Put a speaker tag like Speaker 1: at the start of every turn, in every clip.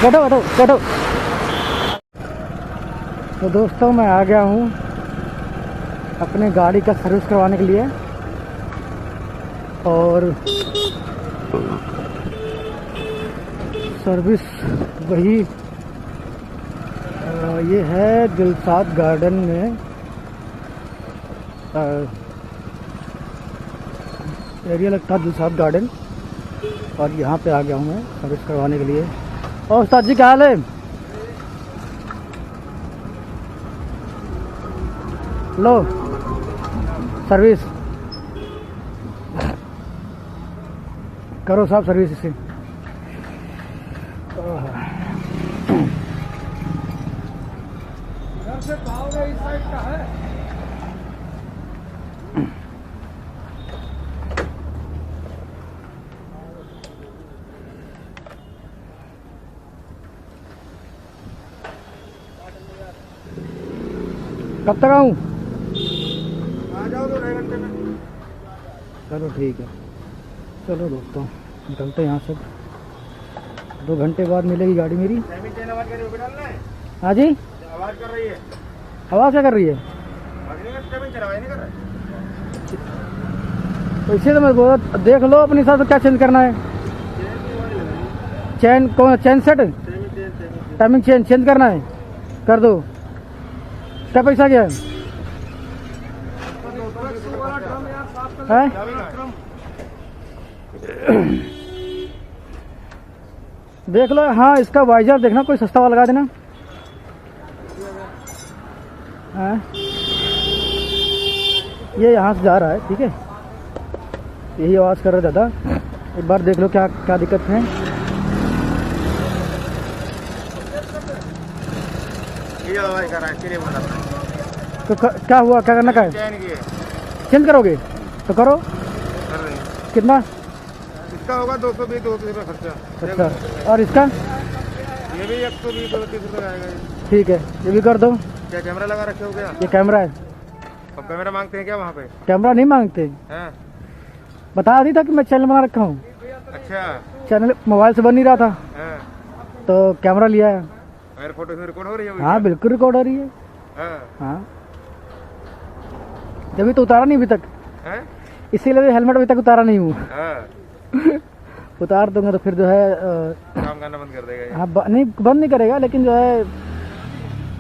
Speaker 1: बैठो बैठो बैठो। तो दोस्तों मैं आ गया हूँ अपने गाड़ी का सर्विस करवाने के लिए, और सर्विस वही ये है दिलसाद गार्डन में, एरिया लगता है दिलसाद गार्डन, और यहाँ पे आ गया हूँ मैं सर्विस करवाने के लिए। और उस्ताद जी क्या हाल है? लो सर्विस करो साहब, सर्विस इसे। इस साइड का है। कब तक आऊँ?
Speaker 2: आ जाओ 2 घंटे में।
Speaker 1: चलो ठीक है, चलो दोस्तों निकलते हैं यहाँ से। 2 घंटे बाद मिलेगी गाड़ी मेरी।
Speaker 2: आवाज कर रही है।
Speaker 1: हाँ जी,
Speaker 2: आवाज कर रही है।
Speaker 1: आवाज़ क्या कर रही है? तो इसी तो मैं बोला, देख लो अपने हिसाब से क्या चेंज करना है। चैन कौन? चैन सेट, टाइमिंग चेंज करना है, कर दो। क्या पैसा क्या है? देख लो। हाँ इसका वाइजर देखना, कोई सस्ता वाला लगा देना। हाँ ये यहाँ से जा रहा है, ठीक है, यही आवाज़ कर रहा था। एक बार देख लो क्या क्या दिक्कत है।
Speaker 2: ये आवाज कर रहा है, इसलिए बोला था।
Speaker 1: तो क्या हुआ, क्या करना का है? चेंज करोगे तो करो।
Speaker 2: कर रहे हैं।
Speaker 1: कितना?
Speaker 2: इसका होगा 220 रुपये खर्चा।
Speaker 1: अच्छा, और इसका?
Speaker 2: ये भी 120 230 रुपये आएगा।
Speaker 1: ठीक है, ये भी कर दो।
Speaker 2: क्या कैमरा लगा रखे हो क्या?
Speaker 1: ये कैमरा है।
Speaker 2: अब कैमरा मांगते हैं क्या वहाँ पे?
Speaker 1: कैमरा नहीं मांगते,
Speaker 2: हैं?
Speaker 1: बता दी था कि मैं चैनल बना रखा हूँ।
Speaker 2: अच्छा।
Speaker 1: चैनल मोबाइल से बन नहीं रहा था,
Speaker 2: हैं?
Speaker 1: तो कैमरा लिया है।
Speaker 2: मेरे फोटो में रिकॉर्ड हो रही है?
Speaker 1: हाँ बिल्कुल रिकॉर्ड हो रही है।
Speaker 2: हाँ।
Speaker 1: हाँ जब तो उतारा नहीं अभी तक,
Speaker 2: हैं?
Speaker 1: इसीलिए हेलमेट अभी तक उतारा नहीं हूँ।
Speaker 2: हाँ।
Speaker 1: उतार दूंगा तो फिर जो है
Speaker 2: काम करना बंद कर देगा ये।
Speaker 1: हाँ नहीं बंद नहीं करेगा, लेकिन जो है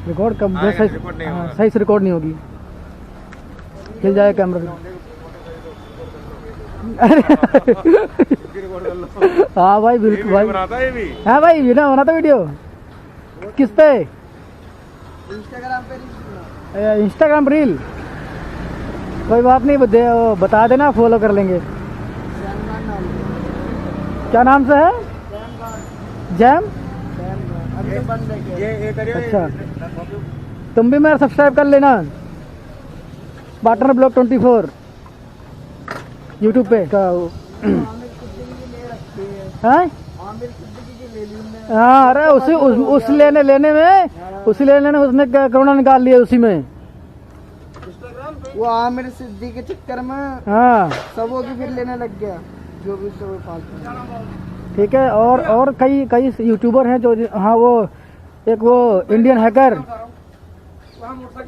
Speaker 1: रिकॉर्ड कम
Speaker 2: आएगा, रिकॉर्ड नहीं होगा।
Speaker 1: सही से रिकॉर्ड नहीं होगी, हिल जाएगा कैमरा।
Speaker 2: रिकॉर्ड कर लो।
Speaker 1: हाँ भाई बिल्कुल भाई,
Speaker 2: बनाता है ये भी।
Speaker 1: हाँ भाई बिना बनाता वीडियो। किस पे? Instagram reel. कोई बात नहीं, बता देना, फॉलो कर लेंगे। क्या नाम से है? जैम।
Speaker 2: ये करिए।
Speaker 1: अच्छा, तुम भी मेरा सब्सक्राइब कर लेना, पार्टनर ब्लॉग 24 यूट्यूब पे का। हाँ हाँ, अरे उस लेने में उसने करोना निकाल लिया उसी में।
Speaker 3: वो आमिर सिद्दीकी के चक्कर में
Speaker 1: हाँ
Speaker 3: सबों की फिर लेने लग गया, जो भी सब फालतू।
Speaker 1: ठीक है, और कई यूट्यूबर हैं जो, हाँ वो एक वो इंडियन हैकर,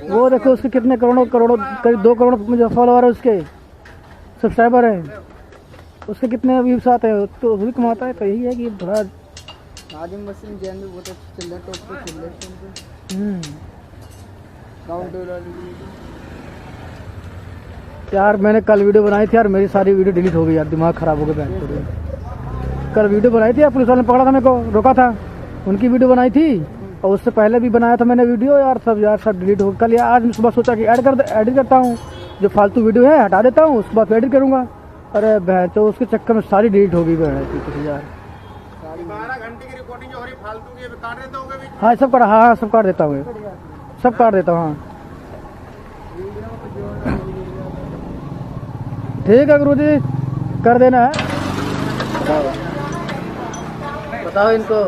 Speaker 1: वो देखो उसके कितने करोड़ों करीब 2 करोड़ फॉलोअर है, उसके सब्सक्राइबर हैं, उसके कितने व्यूज आते हैं, तो वो भी कमाता है। तो यही है कि थोड़ा
Speaker 3: नाजिम वसीम जैन भी बहुत अच्छे चल रहे, टॉप पे चल रहे।
Speaker 1: यार मैंने कल वीडियो बनाई थी यार, मेरी सारी वीडियो डिलीट हो गई यार, दिमाग खराब हो गया। बहन कल वीडियो बनाई थी यार, पुलिस वाले ने पकड़ा था, मेरे को रोका था, उनकी वीडियो बनाई थी, और उससे पहले भी बनाया था मैंने वीडियो यार, सब डिलीट हो गया। कल यार आज सुबह सोचा कि एडिट करता हूँ, जो फालतू वीडियो है हटा देता हूँ, उसके बाद एडिट करूँगा। अरे बहन तो उसके चक्कर में सारी डिलीट हो गई बहन यार।
Speaker 2: 12 घंटे की रिकॉर्डिंग जो हो रही फालतू की, काट देता हूँ कभी।
Speaker 1: हाँ सब काट, हाँ सब काट देता हूँ, सब काट देता हूँ। हाँ ठीक है गुरु जी, कर देना है। बताओ इनको।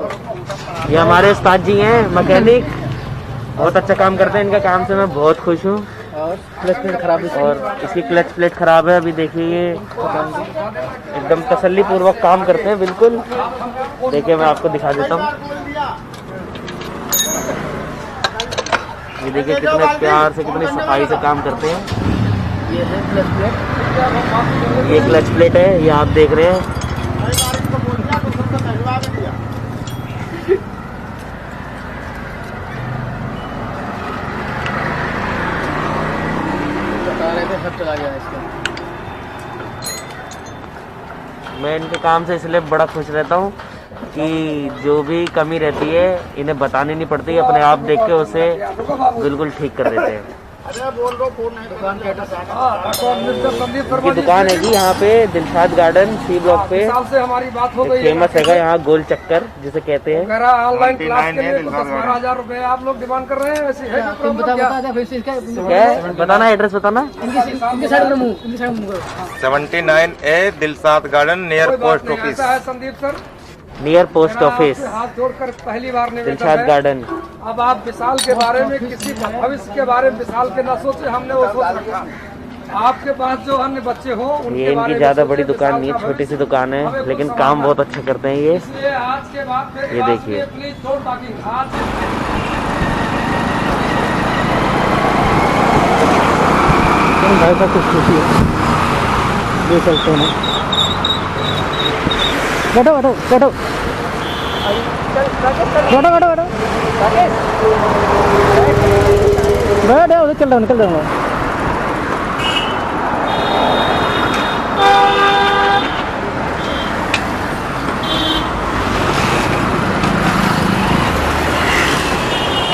Speaker 4: ये हमारे उस्ताद जी हैं, मैकेनिक, बहुत अच्छा काम करते हैं, इनका काम से मैं बहुत खुश हूँ।
Speaker 1: और क्लच प्लेट खराब है
Speaker 4: और इसकी क्लच प्लेट खराब है। अभी देखिए ये एकदम तसल्ली पूर्वक काम करते हैं बिल्कुल। देखिए मैं आपको दिखा देता हूँ। ये देखिए कितने प्यार से, कितनी सफाई से काम करते हैं।
Speaker 1: ये है क्लच प्लेट।
Speaker 4: ये क्लच प्लेट है, ये आप देख रहे हैं।
Speaker 1: बता रहे थे सब चला गया इसका।
Speaker 4: मैं इनके काम से इसलिए बड़ा खुश रहता हूँ कि जो भी कमी रहती है इन्हें बतानी नहीं पड़ती, अपने आप देख के उसे बिल्कुल ठीक कर देते हैं।
Speaker 1: दुकान का एड्रेस
Speaker 4: की दुकान है जी यहाँ पे दिलशाद गार्डन सी ब्लॉक पे।
Speaker 3: से हमारी बात हो गई
Speaker 4: फेमस है यहाँ गोल चक्कर जिसे कहते हैं।
Speaker 3: ऑनलाइन क्लास के लिए 12,000 रुपए आप लोग डिमांड कर रहे हैं। वैसे है
Speaker 1: तुम बता दे फिर से इसका
Speaker 4: क्या है? बताना एड्रेस बताना।
Speaker 1: इनकी साइड में मुंह, इनकी साइड में मुंह।
Speaker 2: 79A Dilshad garden near post office.
Speaker 3: ऐसा है Sandeep sir,
Speaker 4: near post office
Speaker 3: हाथ जोड़कर पहली बार निवेदन
Speaker 4: दिलशाद
Speaker 3: है।
Speaker 4: गार्डन।
Speaker 3: अब आप विशाल के बारे में, किसी भविष्य के बारे में विशाल के न सोचे, हमने वो सोच रखा। आपके पास जो अन्य बच्चे हो
Speaker 4: ये
Speaker 3: उनके
Speaker 4: इनकी
Speaker 3: बारे में
Speaker 4: ज्यादा
Speaker 3: सोचिए,
Speaker 4: बड़ी दुकान
Speaker 3: विशाल
Speaker 4: नहीं है,
Speaker 3: का
Speaker 4: छोटी सी दुकान है,
Speaker 3: हमें
Speaker 4: लेकिन
Speaker 3: कुछ
Speaker 4: काम
Speaker 3: संभालना
Speaker 4: बहुत अच्छे करते हैं ये।
Speaker 3: इसलिए आज के बाद फिर
Speaker 4: ये
Speaker 3: आज
Speaker 4: देखिए।
Speaker 3: के प्लीज डोंट टॉकिंग। आज
Speaker 1: भाई साहब कुछ खुशी है, ये चलते हैं। बैठो बैठो बैठो बैठो बैठो बैठो बैठ जाओ, चल रहा हूँ, निकल जाऊँगा।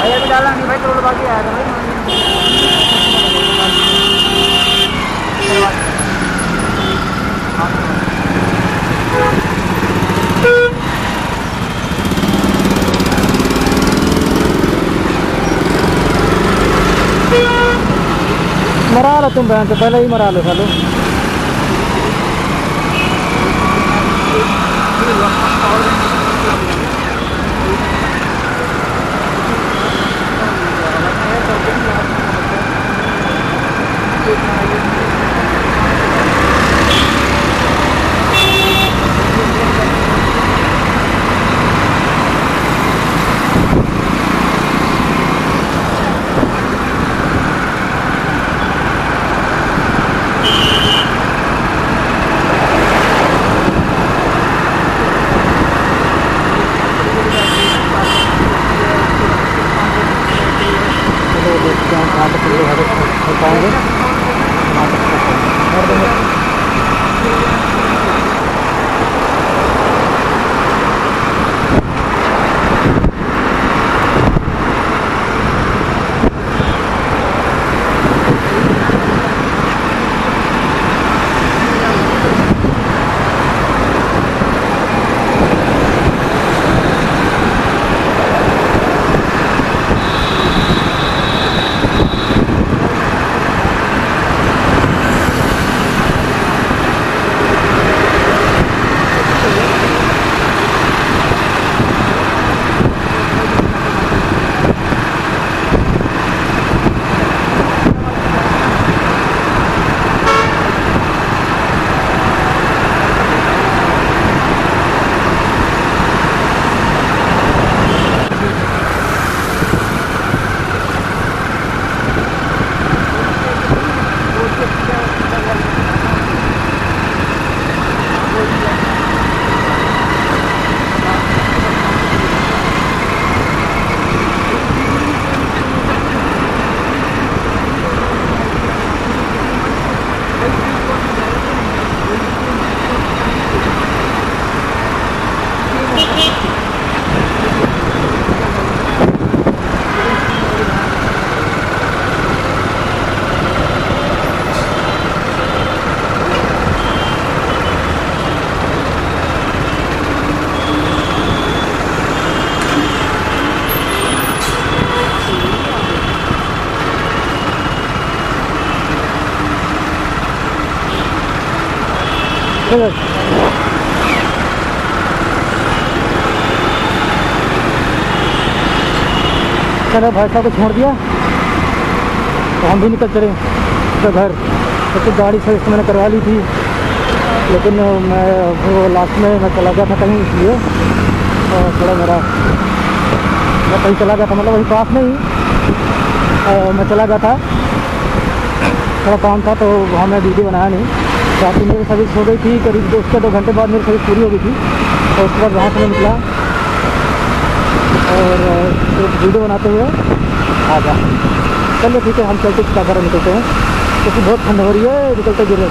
Speaker 1: अभी डाला नहीं भाई, करोड़ बाकी आया था भाई। मरा लो तुम बहन से, पहले ही मरा लो सालो। चलो भाई साहब को छोड़ दिया। तो हम भी निकल चले तो घर। तो गाड़ी सर्विस मैंने करवा ली थी, लेकिन मैं वो लास्ट में मैं चला गया था कहीं, इसलिए थोड़ा मेरा मैं कहीं चला गया था, मतलब वही पास में ही मैं चला गया था, थोड़ा काम था, तो वहाँ मैं वीडियो बनाया नहीं। बाकी मेरी सर्विस हो गई थी करीब उसके 2 घंटे बाद मेरी सर्विस पूरी हो गई थी। तो उसके बाद वहाँ से मैं निकला और एक वीडियो बनाते हुए आ गया। चलिए ठीक है, हम चलते क्या करें, निकलते हैं क्योंकि बहुत ठंड हो रही है, निकलते गिरे।